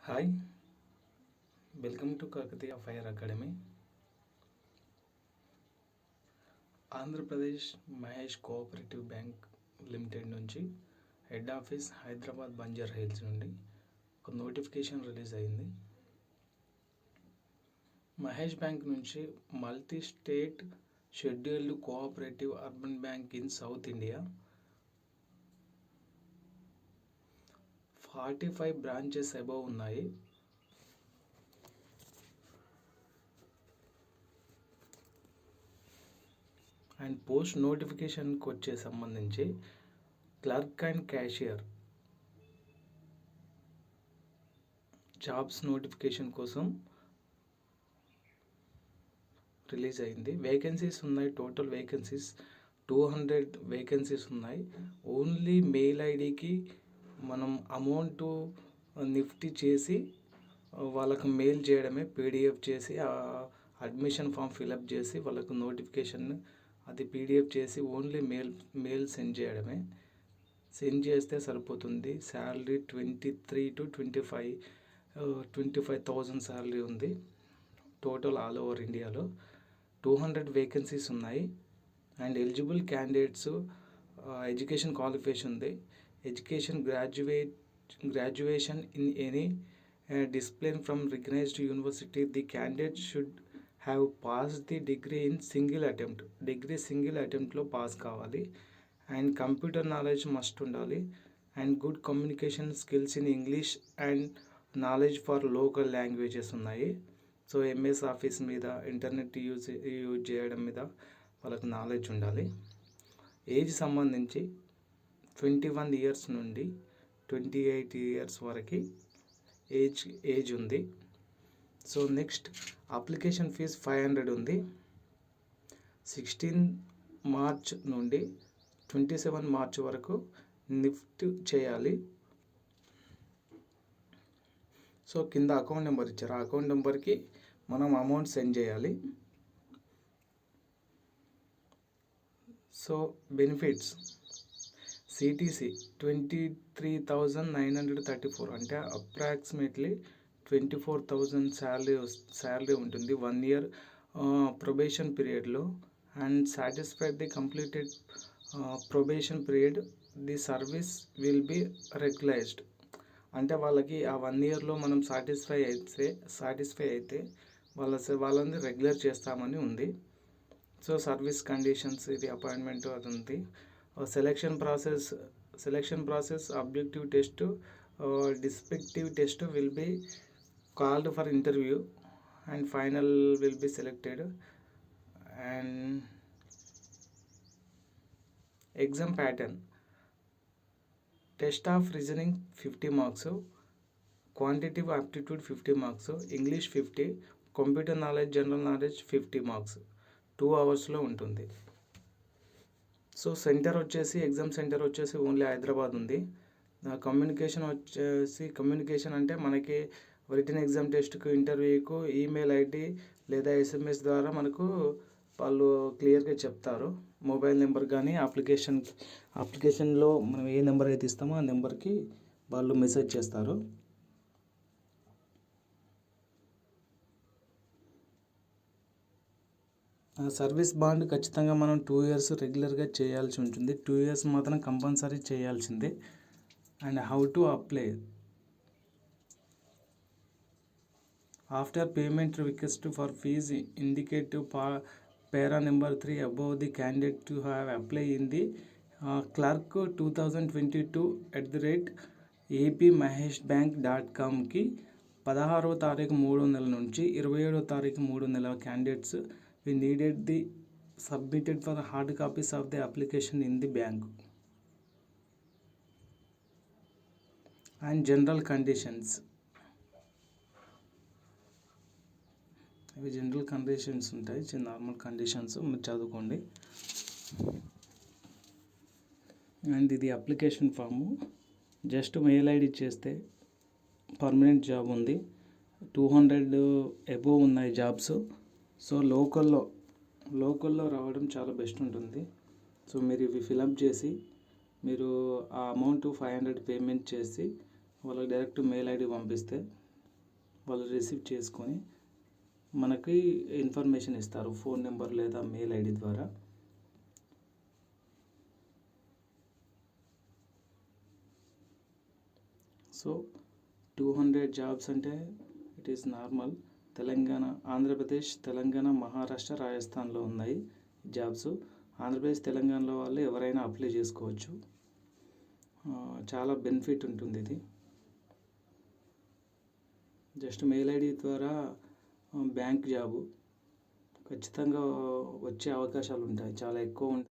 Hi, welcome to Kakatiya fire academy. Andhra Pradesh Mahesh cooperative bank limited నుంచి head office Hyderabad Banjara hills నుండి ఒక notification release అయింది. Mahesh bank నుంచి multi state scheduled cooperative urban bank in south India 45 branches above ఉన్నాయి. And post నోటిఫికేషన్కి వచ్చే సంబంధించి clerk and cashier jobs notification కోసం రిలీజ్ అయింది. వేకెన్సీస్ ఉన్నాయి. టోటల్ వేకెన్సీస్ 200 వేకెన్సీస్ ఉన్నాయి. ఓన్లీ మెయిల్ ఐడికి మనం అమౌంట్ నిఫ్టీ చేసి వాళ్ళకు మెయిల్ చేయడమే, పీడిఎఫ్ చేసి అడ్మిషన్ ఫామ్ ఫిలప్ చేసి వాళ్ళకు నోటిఫికేషన్ అది పీడిఎఫ్ చేసి ఓన్లీ మెయిల్ సెండ్ చేయడమే. సెండ్ చేస్తే సరిపోతుంది. శాలరీ 23 to 25,000 శాలరీ ఉంది. టోటల్ ఆల్ ఓవర్ ఇండియాలో 200 వేకెన్సీస్ ఉన్నాయి. And eligible candidates education qualification ఉంది. Education graduation in any discipline from recognized university. The candidate should have passed the degree in single attempt. Degree single అటెంప్ట్లో pass కావాలి. And computer knowledge must ఉండాలి. And good communication skills in English and knowledge for local languages ఉన్నాయి. So MS office మీద, internet use చేయడం మీద వాళ్ళకు knowledge ఉండాలి. Age సంబంధించి 21 ఇయర్స్ నుండి 28 ఇయర్స్ వరకు ఏజ్ ఉంది. సో నెక్స్ట్ అప్లికేషన్ ఫీజ్ 500 ఉంది. 16 మార్చ్ నుండి 27 మార్చ్ వరకు నిఫ్ట్ చేయాలి. సో కింద అకౌంట్ నెంబర్ ఇచ్చారు. ఆ అకౌంట్ నెంబర్కి మనం అమౌంట్ సెండ్ చేయాలి. సో బెనిఫిట్స్ సిటీసీ 23,934 అంటే అప్రాక్సిమేట్లీ 24,000 శాలరీ ఉంటుంది 1 year ప్రొబేషన్ పీరియడ్లో. And satisfied the completed probation period the service will be regularised. అంటే వాళ్ళకి ఆ 1 yearలో మనం సాటిస్ఫై అయితే వాళ్ళని రెగ్యులర్ చేస్తామని ఉంది. సో సర్వీస్ కండిషన్స్, ఇది అపాయింట్మెంట్ అది ఉంది. Selection process objective test, descriptive test will be called for interview and final will be selected. And exam pattern: test of reasoning 50 marks, quantitative aptitude 50 marks, English 50, computer knowledge, general knowledge 50 marks. 2 hours ఉంటుంది. So centre వచ్చేసి, exam centre వచ్చేసి only Hyderabad ఉంది. Communication అంటే మనకి written exam టెస్ట్కు, ఇంటర్వ్యూకు email ID లేదా SMS ద్వారా మనకు వాళ్ళు క్లియర్గా చెప్తారు. మొబైల్ నెంబర్ కానీ అప్లికేషన్లో మనం ఏ నెంబర్ అయితే ఇస్తామో ఆ నెంబర్కి వాళ్ళు మెసేజ్ చేస్తారు. సర్వీస్ బాండ్ ఖచ్చితంగా మనం 2 years రెగ్యులర్గా చేయాల్సి ఉంటుంది. 2 years మాత్రం కంపల్సరీ చేయాల్సిందే. And how to apply: after payment request for fees indicate para number 3 above the candidate to have apply in the clerk 2022@apmaheshbank.comకి 16వ తారీఖు 3వ నెల నుంచి 27వ తారీఖు 3వ నెల candidates we needed the submitted for hard copies of the application in the bank. And general conditions, ఇవి general conditions ఉంటాయి. Normal conditions మీరు చదువుకోండి. అండ్ ఇది application form. Just mail ID చేస్తే పర్మనెంట్ జాబ్ ఉంది. 200 అబోవ్ ఉన్నాయి జాబ్స్. సో లోకల్లో రావడం చాలా బెస్ట్ ఉంటుంది. సో మీరు ఇవి ఫిలప్ చేసి మీరు ఆ అమౌంట్ 500 పేమెంట్ చేసి వాళ్ళకి డైరెక్ట్ మెయిల్ ఐడి పంపిస్తే వాళ్ళు రిసీవ్ చేసుకొని మనకి ఇన్ఫర్మేషన్ ఇస్తారు ఫోన్ నెంబర్ లేదా మెయిల్ ఐడి ద్వారా. సో 200 జాబ్స్ అంటే it is normal. Telangana, Andhra Pradesh, Telangana, Maharashtra, రాజస్థాన్లో ఉన్నాయి జాబ్స్. ఆంధ్రప్రదేశ్, తెలంగాణలో వాళ్ళు ఎవరైనా అప్లై చేసుకోవచ్చు. చాలా బెనిఫిట్ ఉంటుంది ఇది. జస్ట్ మెయిల్ ఐడి ద్వారా బ్యాంక్ జాబు ఖచ్చితంగా వచ్చే అవకాశాలు ఉంటాయి, చాలా ఎక్కువ ఉంటాయి.